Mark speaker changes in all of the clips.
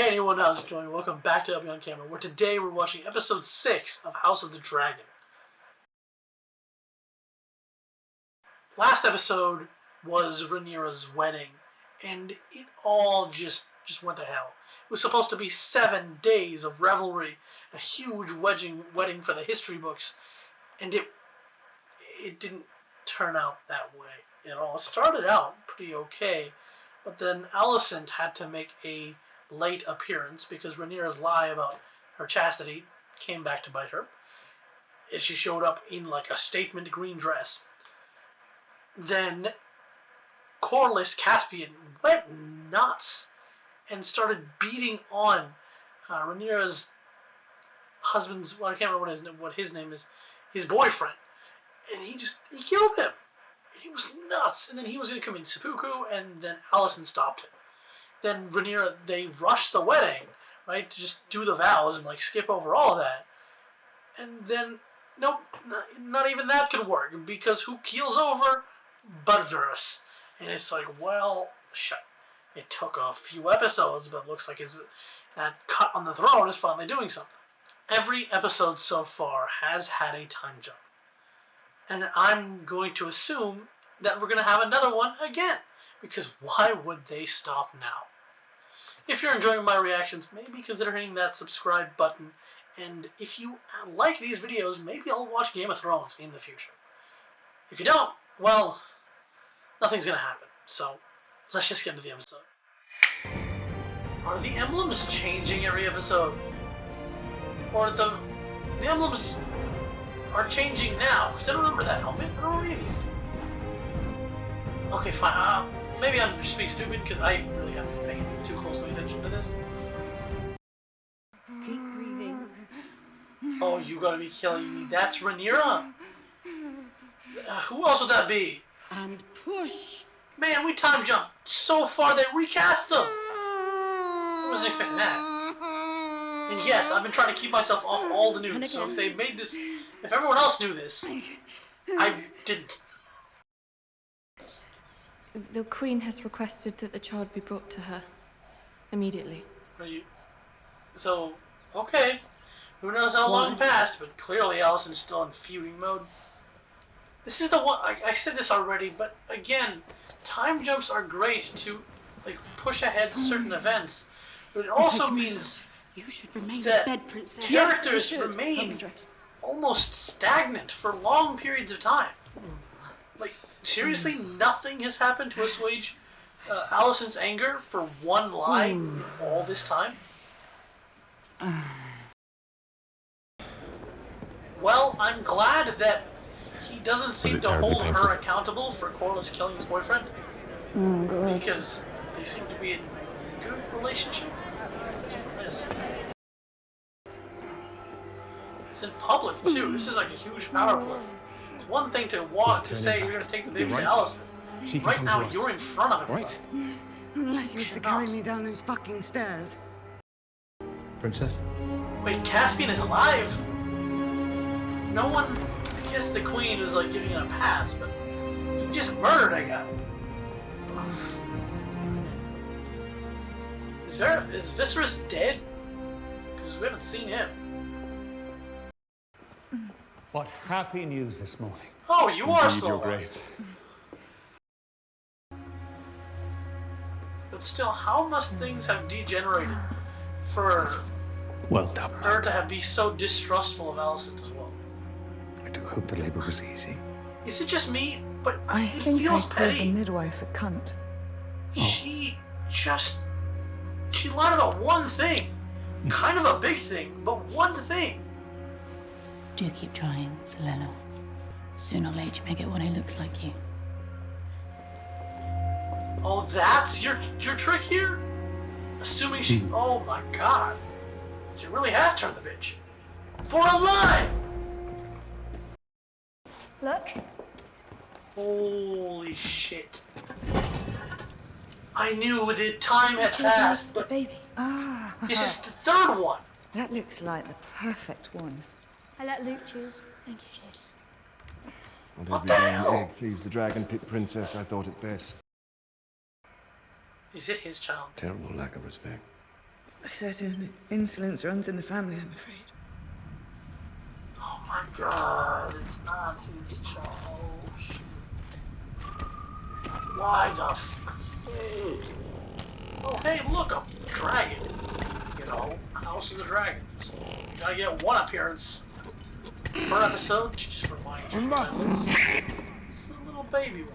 Speaker 1: Hey anyone, how's it going? Welcome back to Abhi on Camera, where today we're watching episode 6 of House of the Dragon. Last episode was Rhaenyra's wedding, and it all just went to hell. It was supposed to be 7 days of revelry, a huge wedding for the history books, and it didn't turn out that way at all. It started out pretty okay, but then Alicent had to make a late appearance because Rhaenyra's lie about her chastity came back to bite her. And she showed up in like a statement green dress. Then Corlys Caspian went nuts and started beating on Rhaenyra's husband's, well, I can't remember what his name is, his boyfriend. And he killed him. And he was nuts. And then he was going to commit seppuku, and then Alicent stopped him. Then Rhaenyra, they rushed the wedding, right, to just do the vows and like skip over all of that. And then, nope, not even that could work, because who keels over but Varys? And it's like, well, shit. It took a few episodes, but it looks like that cut on the throne is finally doing something. Every episode so far has had a time jump. And I'm going to assume that we're going to have another one again. Because why would they stop now? If you're enjoying my reactions, maybe consider hitting that subscribe button. And if you like these videos, maybe I'll watch Game of Thrones in the future. If you don't, well, nothing's going to happen. So, let's just get into the episode. Are the emblems changing every episode? Or the emblems are changing now? Because I don't remember that helmet. I don't remember these. Okay, fine. Maybe I'm just being stupid because I really haven't paid too closely attention to this.
Speaker 2: Keep breathing.
Speaker 1: Oh, you gotta be killing me. That's Rhaenyra. Who else would that be?
Speaker 2: And push.
Speaker 1: Man, we time jumped so far they recast them. I wasn't expecting that. And yes, I've been trying to keep myself off all the news. So if they made this, if everyone else knew this, I didn't.
Speaker 3: The Queen has requested that the child be brought to her immediately.
Speaker 1: Are you? So, okay. Who knows how long passed, but clearly Alicent's still in feuding mode. This is the one, I said this already, but again, time jumps are great to like push ahead certain events, but it also means
Speaker 2: you should remain
Speaker 1: that
Speaker 2: in bed, princess.
Speaker 1: characters remain almost stagnant for long periods of time. Like, seriously, nothing has happened to assuage Alicent's anger for one lie in all this time? Well, I'm glad that he doesn't seem to hold her accountable for Corlys killing his boyfriend. Because they seem to be in a good relationship. It's in public, too. This is like a huge power play. It's one thing to walk to say you're going to take the baby to Alicent. Right now, you're in front of him.
Speaker 2: Right. Unless you wish to carry me down those fucking stairs.
Speaker 4: Princess?
Speaker 1: Wait, Caspian is alive? No one, I guess the Queen was like giving him a pass, but he just murdered a guy. Is Viserys dead? Because we haven't seen him.
Speaker 4: What happy news this morning.
Speaker 1: Oh, you are
Speaker 4: Indeed,
Speaker 1: still
Speaker 4: Your
Speaker 1: alive.
Speaker 4: Grace.
Speaker 1: But still, how must things have degenerated for
Speaker 4: Well done,
Speaker 1: her to be so distrustful of Alicent as well?
Speaker 4: I do hope the labor was easy.
Speaker 1: Is it just me? But
Speaker 5: I
Speaker 1: it
Speaker 5: think
Speaker 1: feels
Speaker 5: I called
Speaker 1: petty.
Speaker 5: the midwife a cunt.
Speaker 1: She lied about one thing. Kind of a big thing, but one thing.
Speaker 6: Do keep trying, Selena. Sooner or later you may get one who looks like you.
Speaker 1: Oh, that's your trick here? Assuming she... Oh my god. She really has turned the bitch. For a lie!
Speaker 3: Look.
Speaker 1: Holy shit. I knew the time had passed, but
Speaker 3: baby.
Speaker 1: this is the third one.
Speaker 5: That looks like the perfect one.
Speaker 3: I let Luke choose. Thank you, Chase.
Speaker 1: What the hell?
Speaker 7: Egg thieves the dragon pit princess, I thought it best.
Speaker 1: Is it his child?
Speaker 7: Terrible lack of respect.
Speaker 2: A certain insolence runs in the family, I'm afraid.
Speaker 1: Oh my god, it's not his child. Oh shit. Why the f... Oh hey, look, a dragon. You know, House of the Dragons. You gotta get one appearance per episode, just remind you that it's a little baby one.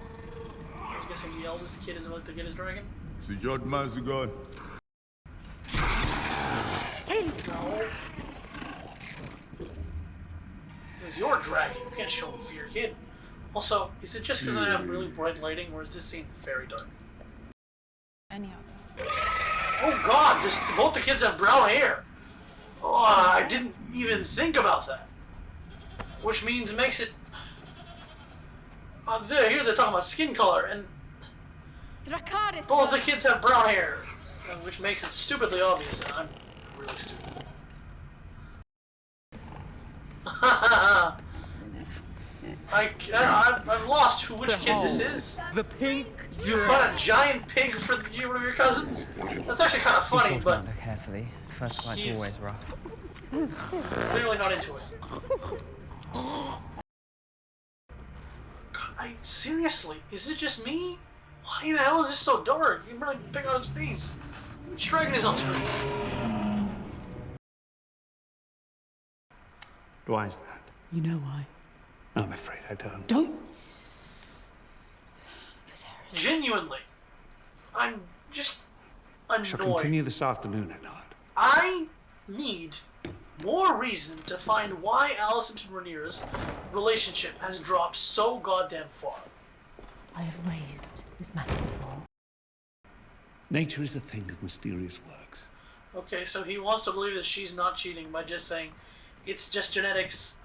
Speaker 1: I'm guessing the eldest kid is about to get his dragon.
Speaker 8: God.
Speaker 1: No. It's your dragon. You can't show him fear, kid. Also, is it just because I have really bright lighting, or is this scene very dark?
Speaker 3: Any other?
Speaker 1: Oh god, both the kids have brown hair. Oh, I didn't even think about that. Which means makes it... here they're talking about skin color, and both the kids have brown hair. Which makes it stupidly obvious, and I'm really stupid. I've lost which kid this is.
Speaker 9: The pink.
Speaker 1: You fought a giant pig for one of your cousins? That's actually kind of funny, but
Speaker 9: Carefully. First fight's
Speaker 1: He's-
Speaker 9: always rough.
Speaker 1: clearly not into it. God, seriously, is it just me? Why the hell is this so dark? You can barely pick out his face. Which dragon is on screen?
Speaker 4: Why is that?
Speaker 6: You know why?
Speaker 4: I'm afraid I don't.
Speaker 6: Don't.
Speaker 1: Genuinely, I'm just annoyed.
Speaker 4: Shall continue this afternoon, Edward.
Speaker 1: I need more reason to find why Alicent and Rhaenyra's relationship has dropped so goddamn far.
Speaker 6: I have raised this matter before.
Speaker 4: Nature is a thing of mysterious works.
Speaker 1: Okay, so he wants to believe that she's not cheating by just saying it's just genetics.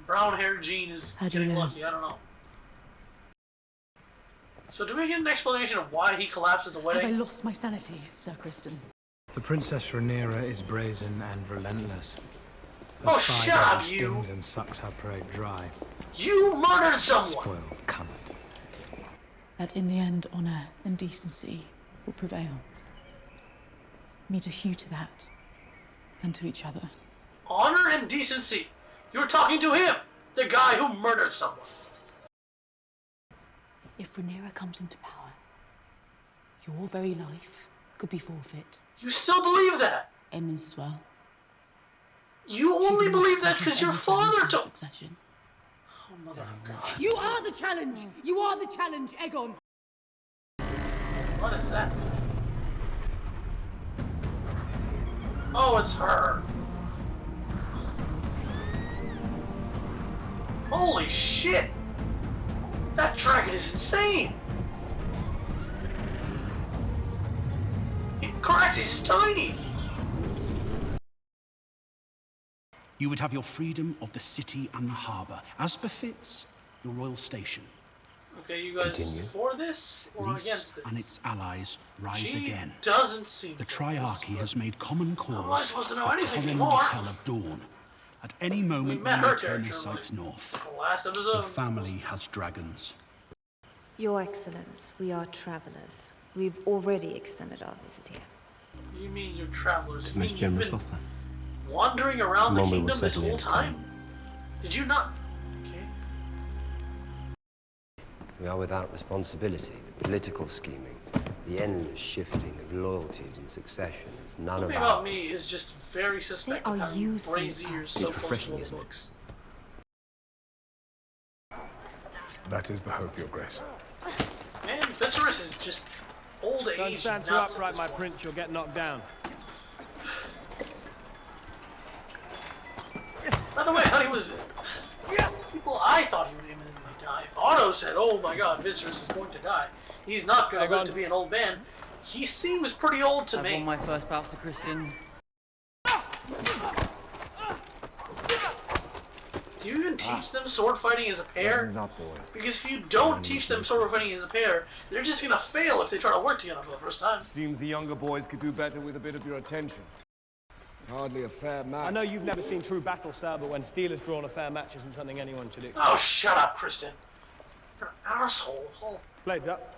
Speaker 1: Brown-haired gene is
Speaker 6: How do you
Speaker 1: getting
Speaker 6: know?
Speaker 1: lucky. I don't know. So do we get an explanation of why he collapsed at the
Speaker 6: Have I
Speaker 1: wedding?
Speaker 6: lost my sanity, Sir Kristen?
Speaker 10: The Princess Rhaenyra is brazen and relentless. Her
Speaker 1: Oh,
Speaker 10: side
Speaker 1: shut
Speaker 10: eye
Speaker 1: up, you!
Speaker 10: stings and sucks her prey dry.
Speaker 1: You murdered someone!
Speaker 10: Spoiled cunt.
Speaker 6: That in the end, honour and decency will prevail. Meet a hue to that, and to each other.
Speaker 1: Honor and decency. You were talking to him, the guy who murdered someone.
Speaker 6: If Rhaenyra comes into power, your very life could be forfeit.
Speaker 1: You still believe that?
Speaker 6: Aemon's as well.
Speaker 1: You only believe that because your father told.
Speaker 6: Succession.
Speaker 1: Oh, mother of God.
Speaker 2: You are the challenge! You are the challenge, Aegon!
Speaker 1: What is that? Oh, it's her. Holy shit! That dragon is insane! Caraxes is tiny!
Speaker 11: You would have your freedom of the city and the harbour, as befits your royal station.
Speaker 1: Okay, you guys for this or
Speaker 11: Greece
Speaker 1: against this?
Speaker 11: and its allies rise
Speaker 1: She
Speaker 11: again.
Speaker 1: doesn't seem
Speaker 11: The
Speaker 1: for this,
Speaker 11: Triarchy
Speaker 1: but
Speaker 11: has made common
Speaker 1: am I
Speaker 11: cause
Speaker 1: supposed to know
Speaker 11: of
Speaker 1: anything
Speaker 11: Corin
Speaker 1: anymore?
Speaker 11: Martell of Dawn. At any moment
Speaker 1: met
Speaker 11: when
Speaker 1: her
Speaker 11: they turn their
Speaker 1: character,
Speaker 11: sights north,
Speaker 1: The last
Speaker 11: the
Speaker 1: episode.
Speaker 11: family has dragons.
Speaker 5: Your Excellence, we are travelers. We've already extended our visit here.
Speaker 1: You mean you're travelers?
Speaker 4: It's a
Speaker 1: You
Speaker 4: most
Speaker 1: mean
Speaker 4: generous
Speaker 1: you've been
Speaker 4: offer.
Speaker 1: wandering around the
Speaker 8: Moment
Speaker 1: kingdom
Speaker 8: was
Speaker 1: this
Speaker 8: certainly
Speaker 1: whole time? Did you not? Okay.
Speaker 12: We are without responsibility. The political scheming, the endless shifting of loyalties and succession is none
Speaker 1: Something
Speaker 12: of
Speaker 1: about
Speaker 12: ours.
Speaker 1: me is just very suspect
Speaker 5: They
Speaker 1: of
Speaker 5: are
Speaker 1: having
Speaker 5: using
Speaker 1: braziers
Speaker 5: us.
Speaker 1: so
Speaker 8: It's
Speaker 1: close
Speaker 8: refreshing,
Speaker 1: to the
Speaker 8: isn't it?
Speaker 1: books.
Speaker 8: That is the hope, Your Grace.
Speaker 1: Man, Viserys is just old
Speaker 9: Don't
Speaker 1: age
Speaker 9: stand too
Speaker 1: nuts at
Speaker 9: upright,
Speaker 1: this
Speaker 9: my
Speaker 1: point.
Speaker 9: prince. You'll get knocked down.
Speaker 1: By the way, I thought he was... I thought he would imminently die. Otto said, oh my god, Viserys is going to die. He's not going to live to be an old man. He seems pretty old to
Speaker 9: I've
Speaker 1: me.
Speaker 9: won my first bout to Christian.
Speaker 1: Do you even teach them sword fighting as a pair? Because if you don't teach them sword fighting as a pair, they're just going to fail if they try to work together for the first time.
Speaker 7: Seems the younger boys could do better with a bit of your attention. It's hardly a fair match.
Speaker 9: I know you've never seen true battle style, but when steel is drawn, a fair match isn't something anyone should expect.
Speaker 1: Oh, shut up, Kristen. You're an asshole.
Speaker 9: Blades up.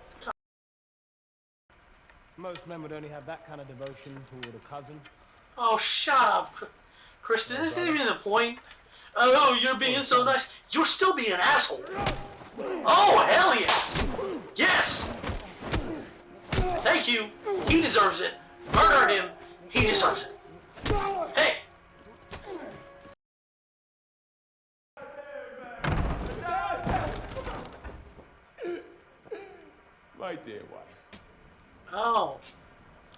Speaker 9: Most men would only have that kind of devotion toward a cousin.
Speaker 1: Oh, shut up. Kristen, this isn't even the point. Oh, you're being so nice. You're still being an asshole. Oh, hell yes. Yes. Thank you. He deserves it. Murder him. He deserves it. Hey.
Speaker 7: My dear wife.
Speaker 1: Oh.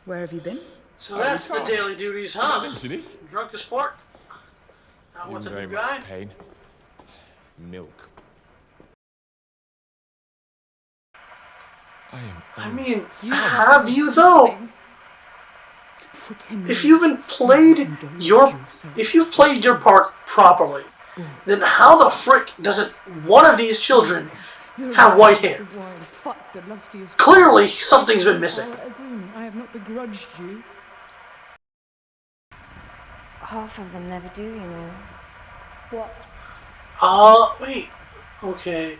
Speaker 2: Where have you been?
Speaker 1: So that's the daily duties, huh? Drunk as fork. Out with a new guy.
Speaker 8: Pain. Milk.
Speaker 1: I mean, have you though? If you've played your part properly, then how the frick doesn't one of these children have white hair? Clearly, something's been missing.
Speaker 2: I have not begrudged you.
Speaker 5: Half of them never do, you know. What?
Speaker 1: Wait. Okay.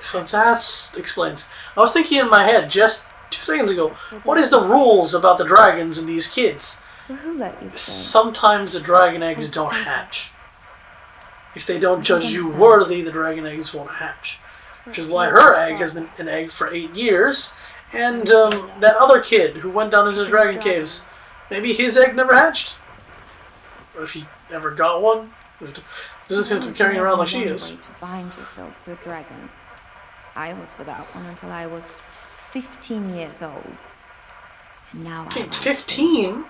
Speaker 1: So that explains. I was thinking in my head just 2 seconds ago, what is the rules about the dragons and these kids?
Speaker 5: Well, who let you say?
Speaker 1: Sometimes the dragon eggs don't hatch. If they don't judge you worthy, the dragon eggs won't hatch. Which is why her egg has been an egg for 8 years. And that other kid who went down into the dragon caves, maybe his egg never hatched. Or if he ever got one. Doesn't seem to be carrying around like she is.
Speaker 5: To bind yourself to a dragon. I was without one until I was 15 years old. And now
Speaker 1: I'm 15?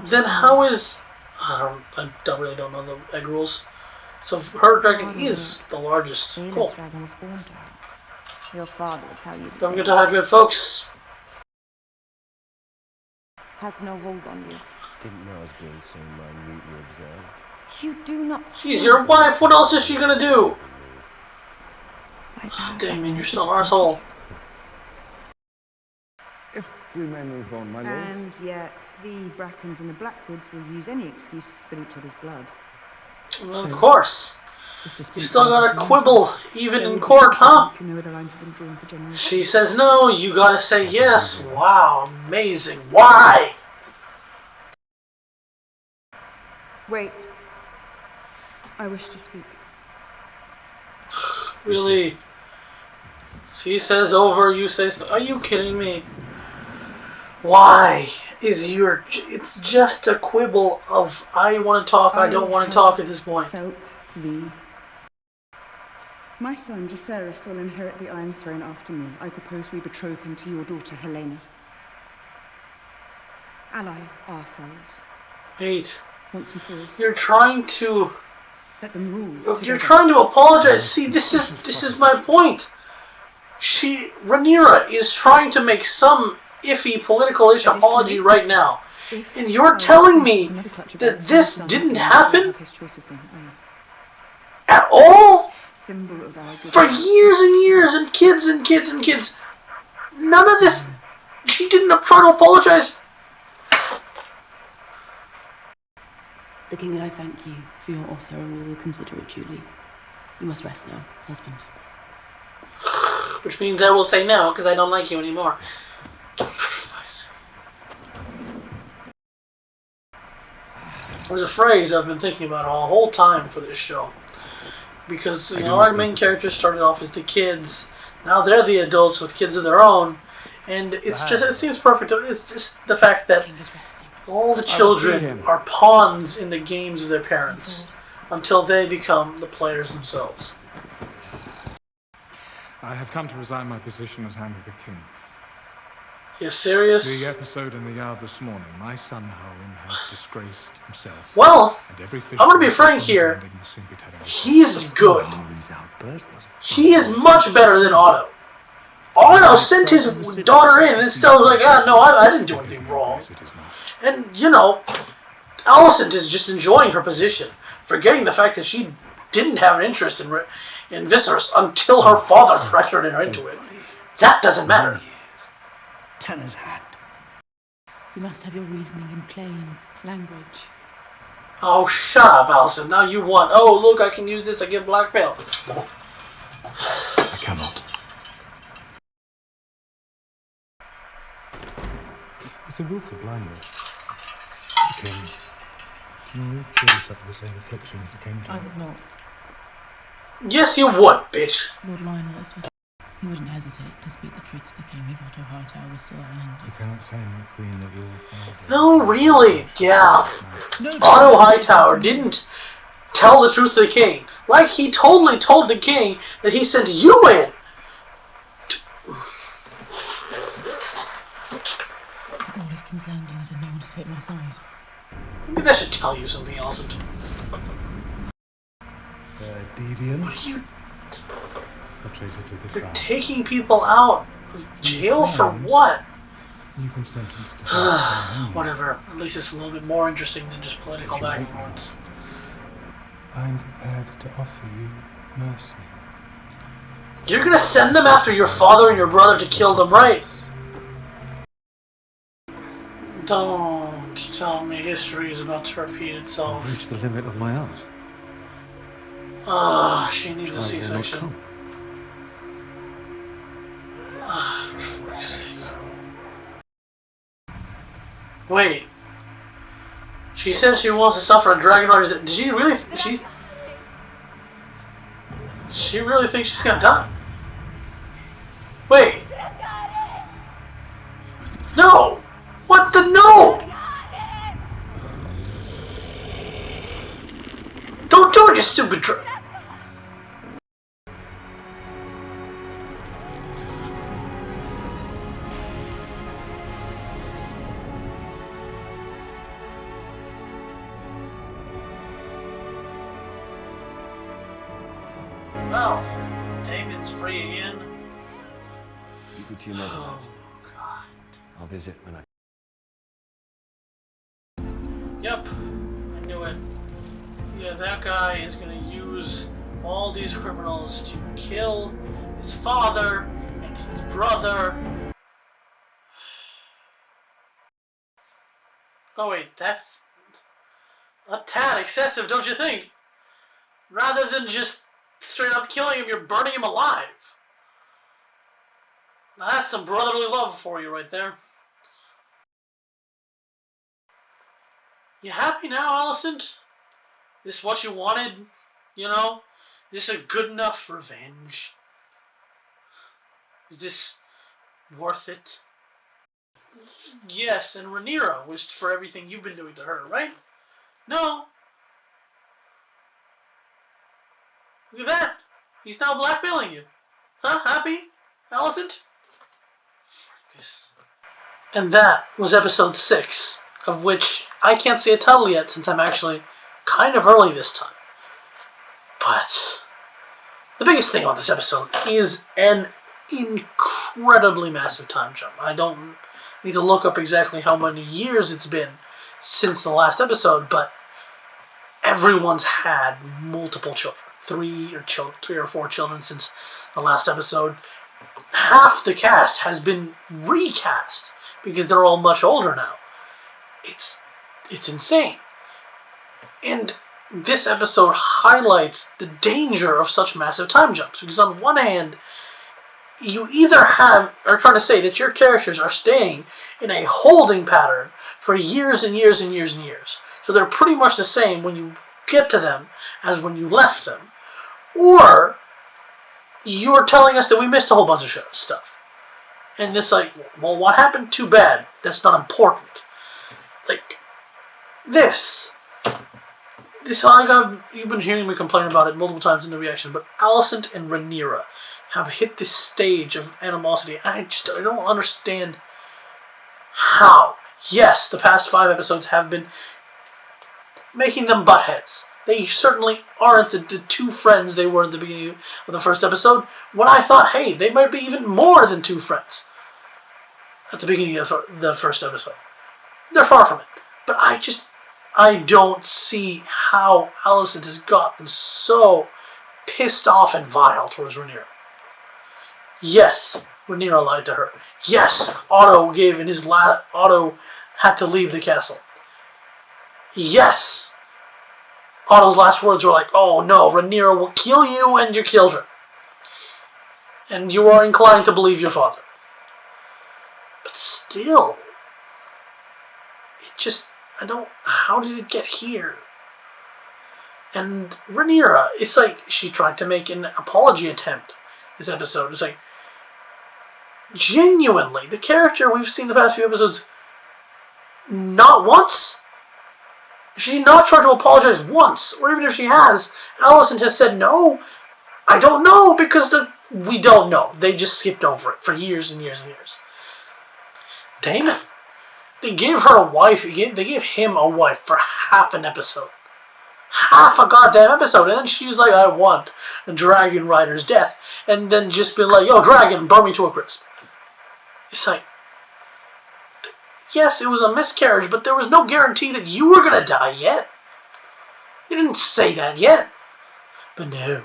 Speaker 1: Then how is... I really don't know the egg rules. So her dragon is the largest. Cool.
Speaker 5: Dragon was born to her. Your father will tell you the
Speaker 1: Don't
Speaker 5: same.
Speaker 1: get to hydrate, folks.
Speaker 5: Has no hold on you.
Speaker 12: Didn't know I was being so minutely observed.
Speaker 5: You do not...
Speaker 1: She's your wife. What else is she gonna do? Damien, you're still an arsehole.
Speaker 7: If we may move on, my lords.
Speaker 2: And yet, the Brackens and the Blackwoods will use any excuse to spill each other's blood.
Speaker 1: Well, of course. You still gotta quibble, even in court, huh? She says no, you gotta say yes. Wow, amazing. Why?
Speaker 2: Wait. I wish to speak.
Speaker 1: Really? She says over, you say so. Are you kidding me? Why is your... It's just a quibble of I want to talk, I don't want to talk at this point.
Speaker 2: Felt the... My son, Jacaerys, will inherit the Iron Throne after me. I propose we betroth him to your daughter, Helena. Ally ourselves.
Speaker 1: Wait.
Speaker 2: Once and for all.
Speaker 1: You're trying to...
Speaker 2: Let them rule.
Speaker 1: You're trying to apologize. See, this is my point. Rhaenyra is trying to make some iffy political-ish apology right now. And you're telling me that this didn't happen at all? For years and years, and kids and kids and kids. None of this. She didn't try to apologize.
Speaker 6: The king and I thank you for your offer, and we will consider it duly. You must rest now, husband.
Speaker 1: Which means I will say no, because I don't like you anymore. There's a phrase I've been thinking about all whole time for this show. Because, our main characters started off as the kids. Now they're the adults with kids of their own. And it seems perfect. It's just the fact that all the children are pawns in the games of their parents until they become the players themselves.
Speaker 8: I have come to resign my position as Hand of the King.
Speaker 1: You serious?
Speaker 8: The episode in the yard this morning, my son Harwin has disgraced himself.
Speaker 1: Well, I'm going to be frank here. He's good. He is much better than Otto. Otto sent his daughter in and still was like, no, I didn't do anything wrong. And, Alicent is just enjoying her position, forgetting the fact that she didn't have an interest in Viserys until her father pressured her into it. That doesn't matter.
Speaker 4: Tanner's hand.
Speaker 6: You must have your reasoning in plain language.
Speaker 1: Oh, shut up, Alicent. Now you want. Oh, look, I can use this. I get blackmail.
Speaker 8: I cannot.
Speaker 10: It's a willful blindness. The king. You would surely suffer the same affliction if it came to
Speaker 6: I
Speaker 10: it.
Speaker 6: would not.
Speaker 1: Yes, you would, bitch.
Speaker 6: Lord Lionel is just... He wouldn't hesitate to speak the truth to the king if Otto Hightower was still at hand.
Speaker 10: You cannot say, my queen, that your father...
Speaker 1: No, really, yeah. Otto Hightower didn't tell the truth to the king. Like, he totally told the king that he sent you in.
Speaker 6: All of King's Landing is in no one to take my side.
Speaker 1: Maybe that should tell you something else.
Speaker 10: Deviant.
Speaker 1: What are you...
Speaker 10: A traitor to the
Speaker 1: You're
Speaker 10: crown.
Speaker 1: taking people out of jail for what?
Speaker 10: You've been sentenced to death.
Speaker 1: Whatever. At least it's a little bit more interesting than just political back and forths.
Speaker 10: I'm prepared to offer you mercy.
Speaker 1: You're gonna send them after your father and your brother to kill them, right? Don't tell me history is about to repeat itself.
Speaker 4: I've reached the limit of my art.
Speaker 1: Ah, she needs a
Speaker 4: Child will not
Speaker 1: C-section.
Speaker 4: come.
Speaker 1: Ah, for fuck's sake. Wait. She says she wants to suffer a dragon heart. Did she really? She really thinks she's gonna die? Wait. No! What the no? Don't do it, you stupid Well, Damon's free again.
Speaker 12: You go to your mother, lad.
Speaker 1: God.
Speaker 12: I'll visit when I...
Speaker 1: Yep, I knew it. Yeah, that guy is gonna use all these criminals to kill his father and his brother. Oh wait, that's a tad excessive, don't you think? Rather than just straight up killing him, you're burning him alive. Now that's some brotherly love for you right there. You happy now, Alicent? This what you wanted? You know? Is this a good enough revenge? Is this worth it? Yes, and Rhaenyra wished for everything you've been doing to her, right? No. Look at that. He's now blackmailing you. Huh? Happy, Alicent? Fuck this. And that was episode 6, of which I can't see a title yet since I'm actually kind of early this time. But the biggest thing about this episode is an incredibly massive time jump. I don't need to look up exactly how many years it's been since the last episode, but everyone's had multiple children. Three or four children since the last episode. Half the cast has been recast because they're all much older now. It's insane. And this episode highlights the danger of such massive time jumps. Because on one hand, you either are trying to say that your characters are staying in a holding pattern for years and years and years and years. So they're pretty much the same when you get to them as when you left them. Or you're telling us that we missed a whole bunch of stuff. And it's like, well, what happened? Too bad. That's not important. Like, this, you've been hearing me complain about it multiple times in the reaction, but Alicent and Rhaenyra have hit this stage of animosity. I don't understand how. Yes, the past 5 episodes have been making them butt heads. They certainly aren't the two friends they were at the beginning of the first episode, when I thought, hey, they might be even more than 2 friends at the beginning of the first episode. They're far from it. But I don't see how Alicent has gotten so pissed off and vile towards Rhaenyra. Yes, Rhaenyra lied to her. Yes, Otto had to leave the castle. Yes, Otto's last words were like, oh no, Rhaenyra will kill you and your children. And you are inclined to believe your father. But still, I don't, how did it get here? And Rhaenyra, it's like she tried to make an apology attempt this episode. It's like, genuinely, the character we've seen the past few episodes, not once. She's not tried to apologize once, or even if she has, Alicent has said no. I don't know, because we don't know. They just skipped over it for years and years and years. Daemon, they gave her a wife. They gave him a wife for half an episode. Half a goddamn episode, and then she's like, I want a dragon rider's death, and then just be like, yo, dragon, burn me to a crisp. It's like, yes, it was a miscarriage, but there was no guarantee that you were gonna die yet. They didn't say that yet. But no.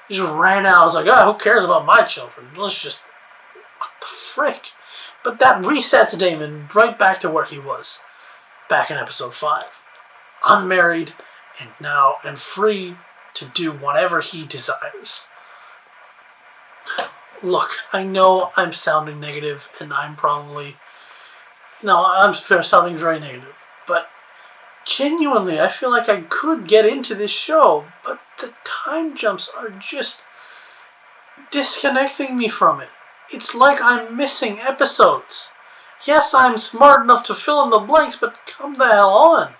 Speaker 1: He just ran out. I was like, oh, who cares about my children? Let's just, what the frick? But that resets Daemon right back to where he was back in episode 5. Unmarried, and free to do whatever he desires. Look, I know I'm sounding negative, and I'm sounding very negative, but genuinely, I feel like I could get into this show, but the time jumps are just disconnecting me from it. It's like I'm missing episodes. Yes, I'm smart enough to fill in the blanks, but come the hell on.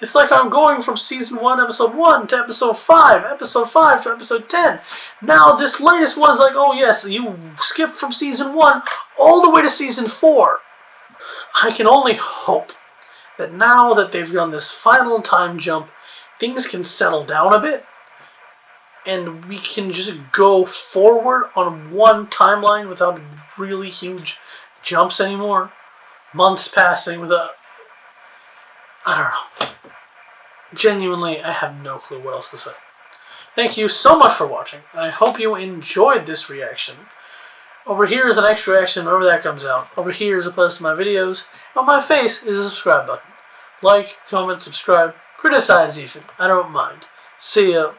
Speaker 1: It's like I'm going from season 1, episode 1 to episode 5 to episode 10. Now this latest one is like, oh yes, you skipped from season 1 all the way to season 4. I can only hope that now that they've done this final time jump, things can settle down a bit, and we can just go forward on one timeline without really huge jumps anymore. Months passing without... I don't know. Genuinely, I have no clue what else to say. Thank you so much for watching. I hope you enjoyed this reaction. Over here is the next reaction whenever that comes out. Over here is a place to my videos. On my face is a subscribe button. Like, comment, subscribe, criticize even. I don't mind. See ya.